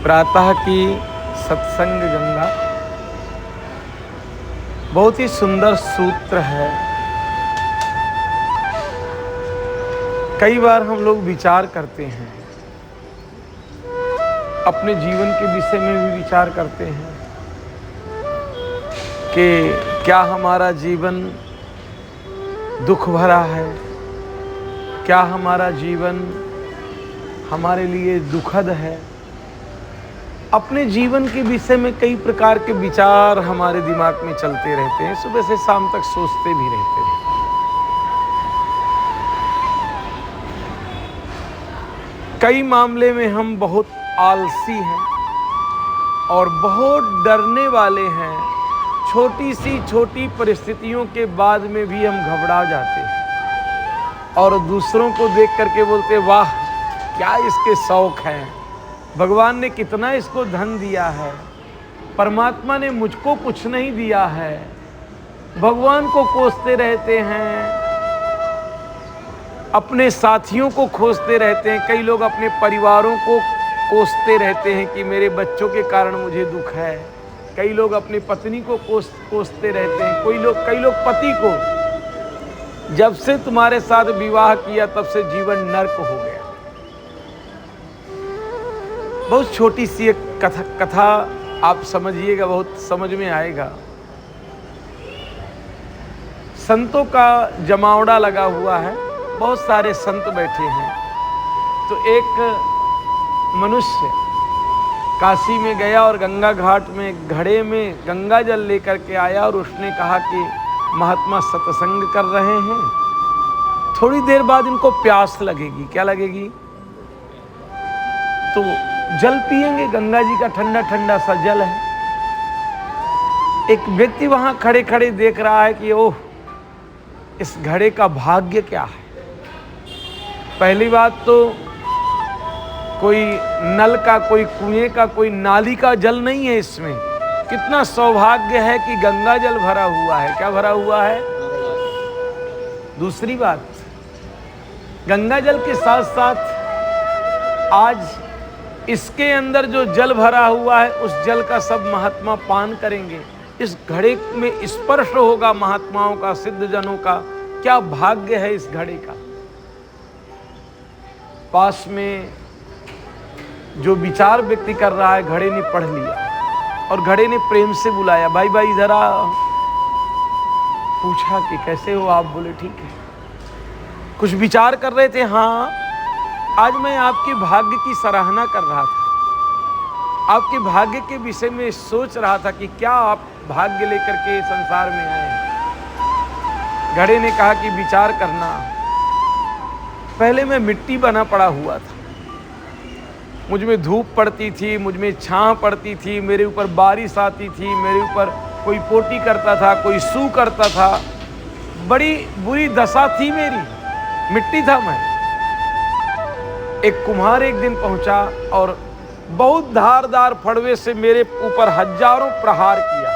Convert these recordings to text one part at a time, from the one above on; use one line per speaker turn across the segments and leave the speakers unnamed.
प्रातः की सत्संग गंगा बहुत ही सुंदर सूत्र है। कई बार हम लोग विचार करते हैं, अपने जीवन के विषय में भी विचार करते हैं कि क्या हमारा जीवन दुख भरा है, क्या हमारा जीवन हमारे लिए दुखद है। अपने जीवन के विषय में कई प्रकार के विचार हमारे दिमाग में चलते रहते हैं, सुबह से शाम तक सोचते भी रहते हैं। कई मामले में हम बहुत आलसी हैं और बहुत डरने वाले हैं। छोटी सी छोटी परिस्थितियों के बाद में भी हम घबरा जाते हैं और दूसरों को देख करके बोलते वाह क्या इसके शौक हैं, भगवान ने कितना इसको धन दिया है, परमात्मा ने मुझको कुछ नहीं दिया है। भगवान को कोसते रहते हैं, अपने साथियों को खोजते रहते हैं। कई लोग अपने परिवारों को कोसते रहते हैं कि मेरे बच्चों के कारण मुझे दुख है। कई लोग अपनी पत्नी को कोसते रहते हैं। कई लोग पति को, जब से तुम्हारे साथ विवाह किया तब से जीवन नर्क हो गया। बहुत छोटी सी एक कथा आप समझिएगा, बहुत समझ में आएगा। संतों का जमावड़ा लगा हुआ है, बहुत सारे संत बैठे हैं। तो एक मनुष्य काशी में गया और गंगा घाट में घड़े में गंगा जल लेकर के आया और उसने कहा कि महात्मा सत्संग कर रहे हैं, थोड़ी देर बाद इनको प्यास लगेगी। क्या लगेगी? तो जल पिएंगे, गंगा जी का ठंडा ठंडा सा जल है। एक व्यक्ति वहां खड़े खड़े देख रहा है कि ओह इस घड़े का भाग्य क्या है। पहली बात तो कोई नल का, कोई कुएं का, कोई नाली का जल नहीं है इसमें। कितना सौभाग्य है कि गंगा जल भरा हुआ है। क्या भरा हुआ है? दूसरी बात, गंगा जल के साथ साथ आज इसके अंदर जो जल भरा हुआ है उस जल का सब महात्मा पान करेंगे। इस घड़े में स्पर्श होगा महात्माओं का, सिद्ध जनों का। क्या भाग्य है इस घड़े का। पास में जो विचार व्यक्ति कर रहा है, घड़े ने पढ़ लिया और घड़े ने प्रेम से बुलाया, भाई भाई इधर आ। पूछा कि कैसे हो आप? बोले ठीक है। कुछ विचार कर रहे थे। हाँ, आज मैं आपके भाग्य की सराहना कर रहा था, आपके भाग्य के विषय में सोच रहा था कि क्या आप भाग्य लेकर के संसार में आए हैं। घड़े ने कहा कि विचार करना, पहले मैं मिट्टी बना पड़ा हुआ था, मुझ में धूप पड़ती थी, मुझ में छांव पड़ती थी, मेरे ऊपर बारिश आती थी, मेरे ऊपर कोई पोटी करता था, कोई सू करता था, बड़ी बुरी दशा थी मेरी, मिट्टी था मैं। एक कुम्हार एक दिन पहुंचा और बहुत धारदार फड़वे से मेरे ऊपर हजारों प्रहार किया।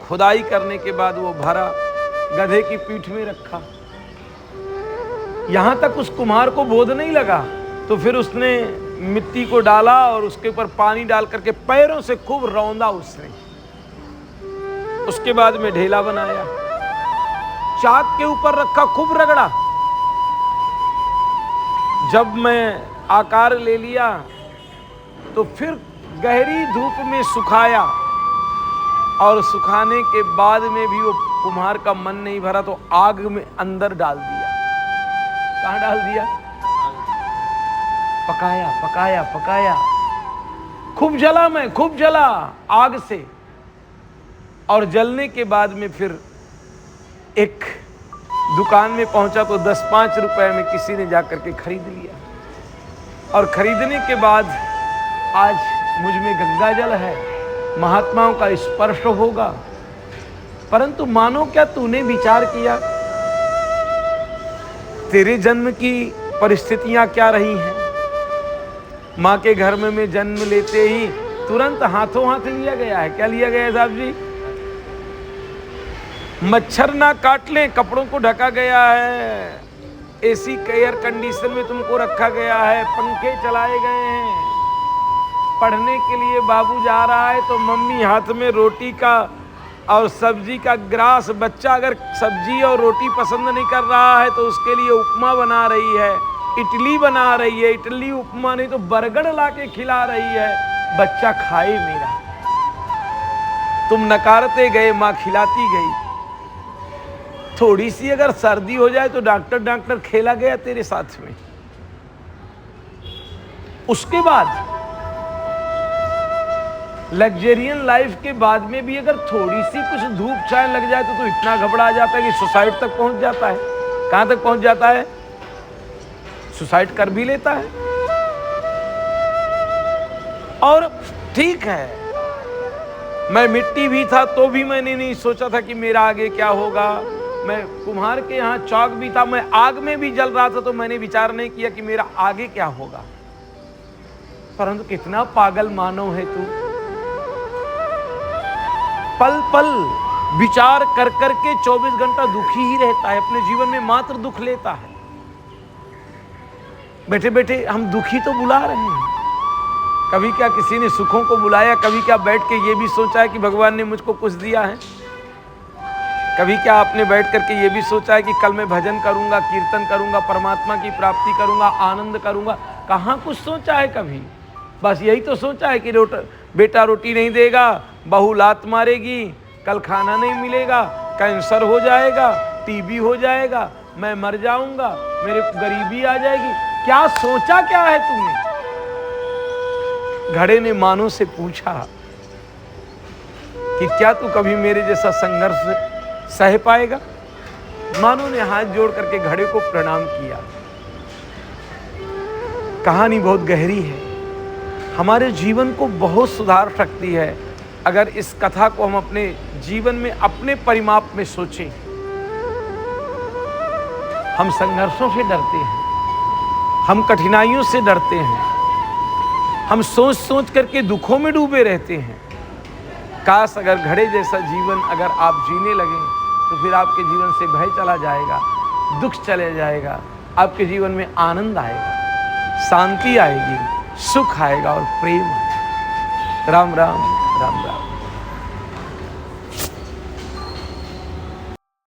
खुदाई करने के बाद वो भरा गधे की पीठ में रखा। यहां तक उस कुम्हार को बोध नहीं लगा तो फिर उसने मिट्टी को डाला और उसके ऊपर पानी डाल करके पैरों से खूब रौंदा उसने। उसके बाद में ढेला बनाया, चाक के ऊपर रखा, खूब रगड़ा। जब मैं आकार ले लिया तो फिर गहरी धूप में सुखाया और सुखाने के बाद में भी वो कुम्हार का मन नहीं भरा तो आग में अंदर डाल दिया। कहाँ डाल दिया? पकाया पकाया पकाया, खूब जला, मैं खूब जला आग से। और जलने के बाद में फिर एक दुकान में पहुंचा तो 10-5 रुपए में किसी ने जाकर के खरीद लिया। और खरीदने के बाद आज मुझ में गंगा जल है, महात्माओं का स्पर्श होगा। परंतु मानो क्या तूने विचार किया, तेरे जन्म की परिस्थितियां क्या रही हैं। माँ के घर में जन्म लेते ही तुरंत हाथों हाथ लिया गया है। क्या लिया गया है साहब जी? मच्छर ना काट ले, कपड़ों को ढका गया है, एसी एयर कंडीशन में तुमको रखा गया है, पंखे चलाए गए हैं, पढ़ने के लिए बाबू जा रहा है तो मम्मी हाथ में रोटी का और सब्जी का ग्रास, बच्चा अगर सब्जी और रोटी पसंद नहीं कर रहा है तो उसके लिए उपमा बना रही है, इडली बना रही है, इडली उपमा नहीं तो बर्गर ला के खिला रही है, बच्चा खाए मेरा। तुम नकारते गए, माँ खिलाती गई। थोड़ी सी अगर सर्दी हो जाए तो डॉक्टर खेला गया तेरे साथ में। उसके बाद लग्जरियन लाइफ के बाद में भी अगर थोड़ी सी कुछ धूप छाया लग जाए तो इतना घबरा जाता है कि सुसाइड तक पहुंच जाता है। कहां तक पहुंच जाता है? सुसाइड कर भी लेता है। और ठीक है, मैं मिट्टी भी था तो भी मैंने नहीं सोचा था कि मेरा आगे क्या होगा। मैं कुम्हार के यहाँ चौक भी था, मैं आग में भी जल रहा था तो मैंने विचार नहीं किया कि मेरा आगे क्या होगा। परंतु कितना पागल मानव है तू। पल पल विचार कर करके 24 घंटा दुखी ही रहता है, अपने जीवन में मात्र दुख लेता है। बैठे बैठे हम दुखी तो बुला रहे हैं। कभी क्या किसी ने सुखों को बुलाया? कभी क्या बैठ के ये भी सोचा है कि भगवान ने मुझको कुछ दिया है? कभी क्या आपने बैठ करके ये भी सोचा है कि कल मैं भजन करूंगा, कीर्तन करूंगा, परमात्मा की प्राप्ति करूंगा, आनंद करूंगा? कहाँ कुछ सोचा है कभी? बस यही तो सोचा है कि बेटा रोटी नहीं देगा, बहू लात मारेगी, कल खाना नहीं मिलेगा, कैंसर हो जाएगा, टीबी हो जाएगा, मैं मर जाऊंगा, मेरे गरीबी आ जाएगी। क्या सोचा क्या है तुमने? घड़े ने मानो से पूछा कि क्या तू कभी मेरे जैसा संघर्ष सह पाएगा? मानो ने हाथ जोड़ करके घड़े को प्रणाम किया। कहानी बहुत गहरी है, हमारे जीवन को बहुत सुधार सकती है अगर इस कथा को हम अपने जीवन में अपने परिमाप में सोचें। हम संघर्षों से डरते हैं, हम कठिनाइयों से डरते हैं, हम सोच सोच करके दुखों में डूबे रहते हैं। काश अगर घड़े जैसा जीवन अगर आप जीने लगें तो फिर आपके जीवन से भय चला जाएगा, दुख चले जाएगा, आपके जीवन में आनंद आएगा, शांति आएगी, सुख आएगा और प्रेम आएगा। राम राम राम राम।